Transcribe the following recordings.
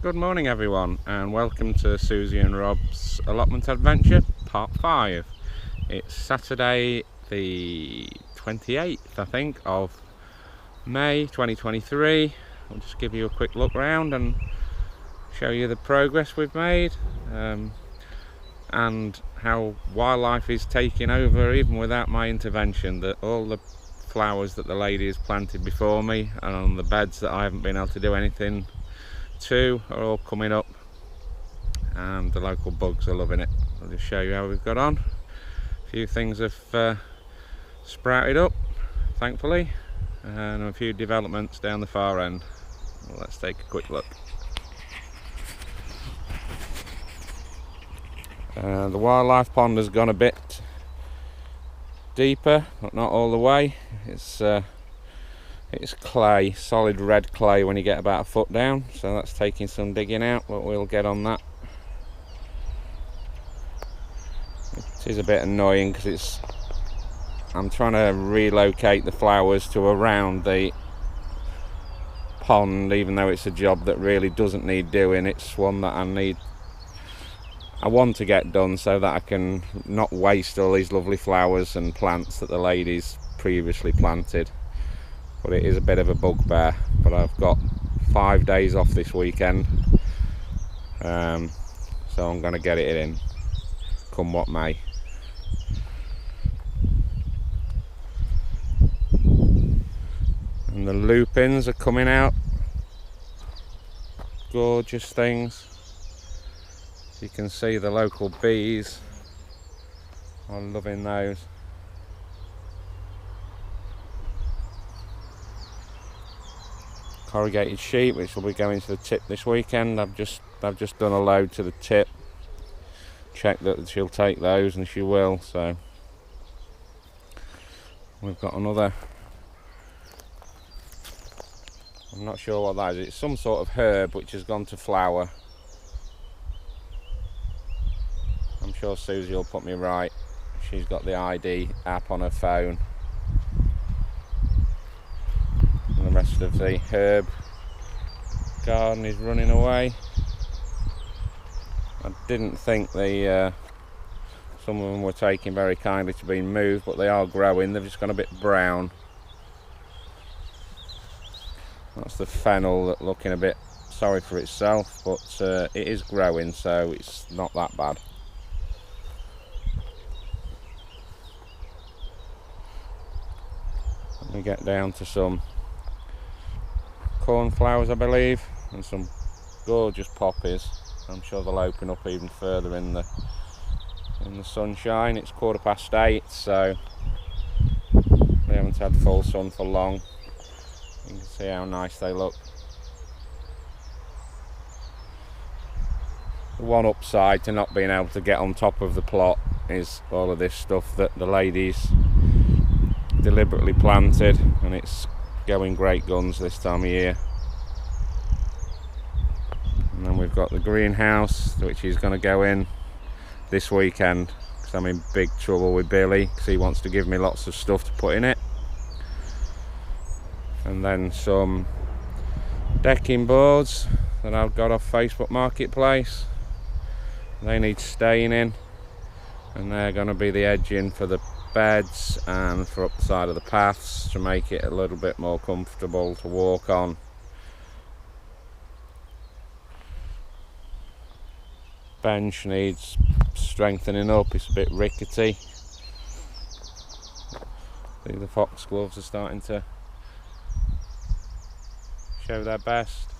Good morning everyone, and welcome to Susie and Rob's allotment adventure part 5. It's Saturday the 28th I think of May 2023. I'll just give you a quick look round and show you the progress we've made, and how wildlife is taking over even without my intervention. That all the flowers that the lady has planted before me and on the beds that I haven't been able to do anything to are all coming up, and the local bugs are loving it. I'll just show you how we've got on. A few things have sprouted up, thankfully, and a few developments down the far end. Well, let's take a quick look. The wildlife pond has gone a bit deeper, but not all the way. It's clay, solid red clay when you get about a foot down, so that's taking some digging out, but we'll get on that. It is a bit annoying because I'm trying to relocate the flowers to around the pond, even though it's a job that really doesn't need doing. It's one that I want to get done so that I can not waste all these lovely flowers and plants that the ladies previously planted. But it is a bit of a bugbear. But I've got 5 days off this weekend, so I'm going to get it in, come what may. And the lupins are coming out, gorgeous things. You can see the local bees are loving those. Corrugated sheep, which will be going to the tip this weekend. I've just done a load to the tip. Check that she'll take those, and she will. So we've got another. I'm not sure what that is. It's some sort of herb which has gone to flower. I'm sure Susie will put me right. She's got the ID app on her phone. And the rest of the herb garden is running away. I didn't think some of them were taking very kindly to being moved, but they are growing. They've just gone a bit brown. That's the fennel that looking a bit sorry for itself, but it is growing, so it's not that bad. We get down to some cornflowers, I believe, and some gorgeous poppies. I'm sure they'll open up even further in the sunshine. It's 8:15, so we haven't had full sun for long. You can see how nice they look. The one upside to not being able to get on top of the plot is all of this stuff that the ladies deliberately planted, and it's going great guns this time of year. And then we've got the greenhouse, which is going to go in this weekend because I'm in big trouble with Billy because he wants to give me lots of stuff to put in it. And then some decking boards that I've got off Facebook Marketplace. They need staying in, and they're going to be the edging for the beds and for up the side of the paths to make it a little bit more comfortable to walk on. Bench needs strengthening up, it's a bit rickety. I think the foxgloves are starting to show their best.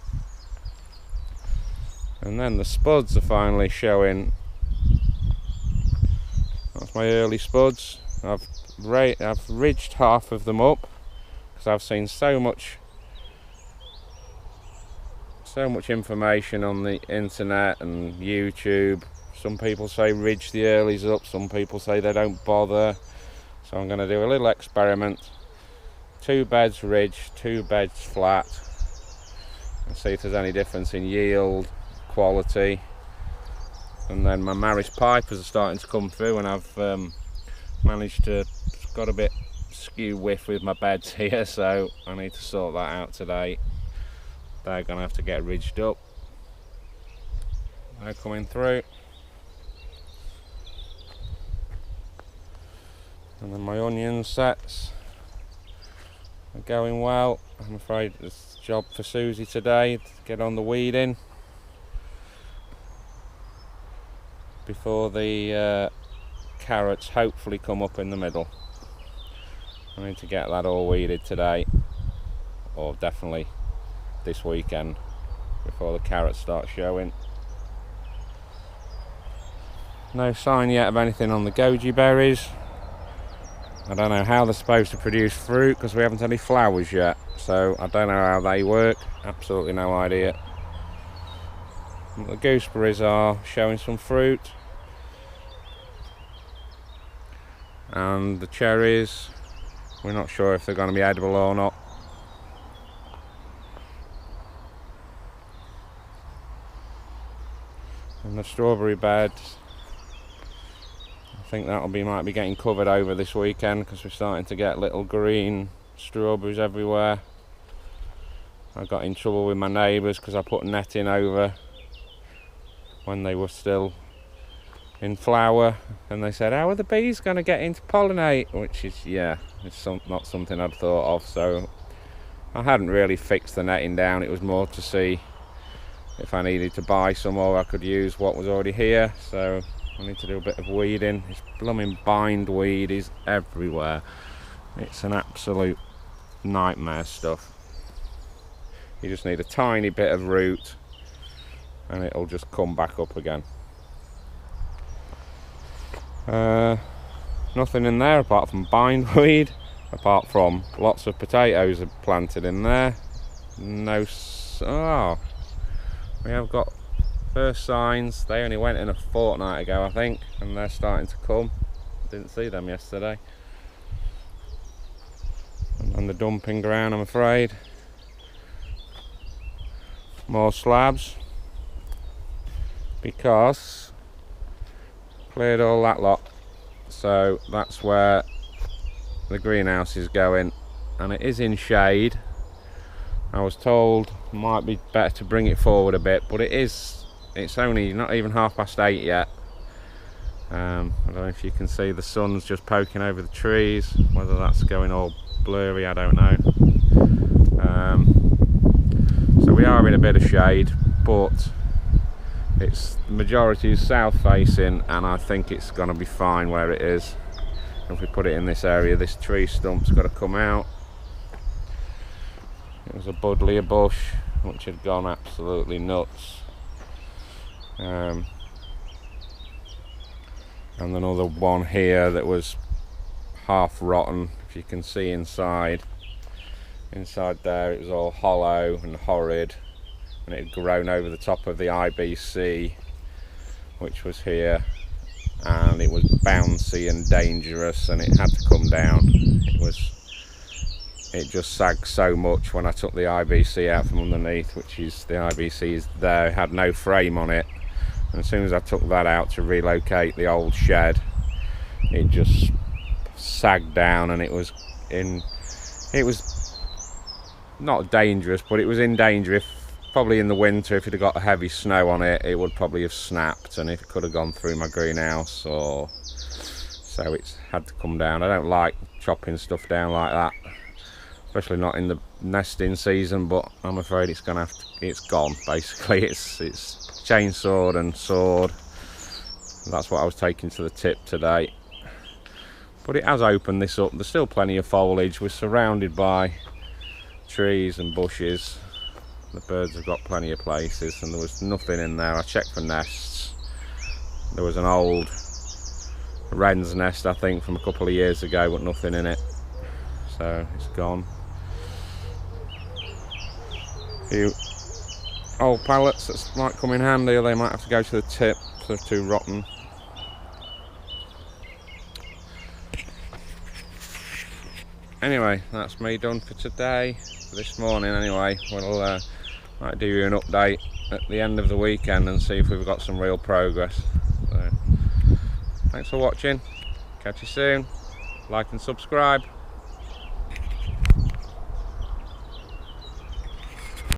And then the spuds are finally showing. That's my early spuds. I've ridged half of them up because I've seen so much information on the internet and YouTube. Some people say ridge the earlies up, some people say they don't bother. So I'm going to do a little experiment. 2 beds ridged, 2 beds flat, and see if there's any difference in yield, quality. And then my Maris pipers are starting to come through, and I've managed to got a bit skew whiff with my beds here, so I need to sort that out today. They're gonna have to get ridged up. They're coming through. And then my onion sets are going well. I'm afraid it's a job for Suzi today to get on the weeding before the carrots hopefully come up in the middle. I need to get that all weeded today, or definitely this weekend, before the carrots start showing. No sign yet of anything on the goji berries. I don't know how they're supposed to produce fruit because we haven't any flowers yet, so I don't know how they work. Absolutely no idea. The gooseberries are showing some fruit, and the cherries, we're not sure if they're going to be edible or not. And the strawberry beds, I think that'll be might be getting covered over this weekend because we're starting to get little green strawberries everywhere. I got in trouble with my neighbours because I put netting over when they were still in flower, and they said, how are the bees going to get in to pollinate? Which is, yeah, it's not something I'd thought of. So I hadn't really fixed the netting down. It was more to see if I needed to buy some or I could use what was already here. So I need to do a bit of weeding. This blooming bindweed is everywhere. It's an absolute nightmare stuff. You just need a tiny bit of root and it'll just come back up again. Nothing in there apart from bindweed, apart from lots of potatoes are planted in there. No, oh, we have got first signs. They only went in a fortnight ago, I think, and they're starting to come. Didn't see them yesterday. And the dumping ground, I'm afraid. More slabs, because cleared all that lot, so that's where the greenhouse is going, and it is in shade. I was told it might be better to bring it forward a bit, but it's only not even 8:30 yet. I don't know if you can see the sun's just poking over the trees. Whether that's going all blurry, I don't know. So we are in a bit of shade, but it's the majority is south facing, and I think it's going to be fine where it is. If we put it in this area, this tree stump's got to come out. It was a buddleia bush which had gone absolutely nuts, and another one here that was half rotten. If you can see inside there, it was all hollow and horrid, and it had grown over the top of the IBC which was here, and it was bouncy and dangerous, and it had to come down. It just sagged so much when I took the IBC out from underneath, which is the IBC is there, it had no frame on it, and as soon as I took that out to relocate the old shed, it just sagged down, and it was not dangerous, but it was in danger. Probably in the winter, if it had got a heavy snow on it, it would probably have snapped, and it could have gone through my greenhouse, so it's had to come down. I don't like chopping stuff down like that, especially not in the nesting season, but I'm afraid it's gonna have to, it's gone basically. It's chainsawed and sawed. That's what I was taking to the tip today, but it has opened this up. There's still plenty of foliage. We're surrounded by trees and bushes. The birds have got plenty of places, and there was nothing in there. I checked for nests. There was an old wren's nest, I think, from a couple of years ago, but nothing in it, so it's gone. A few old pallets that might come in handy, or they might have to go to the tip if they're too rotten. Anyway, that's me done for today, for this morning anyway. We'll might do you an update at the end of the weekend and see if we've got some real progress. So, thanks for watching, catch you soon, like and subscribe.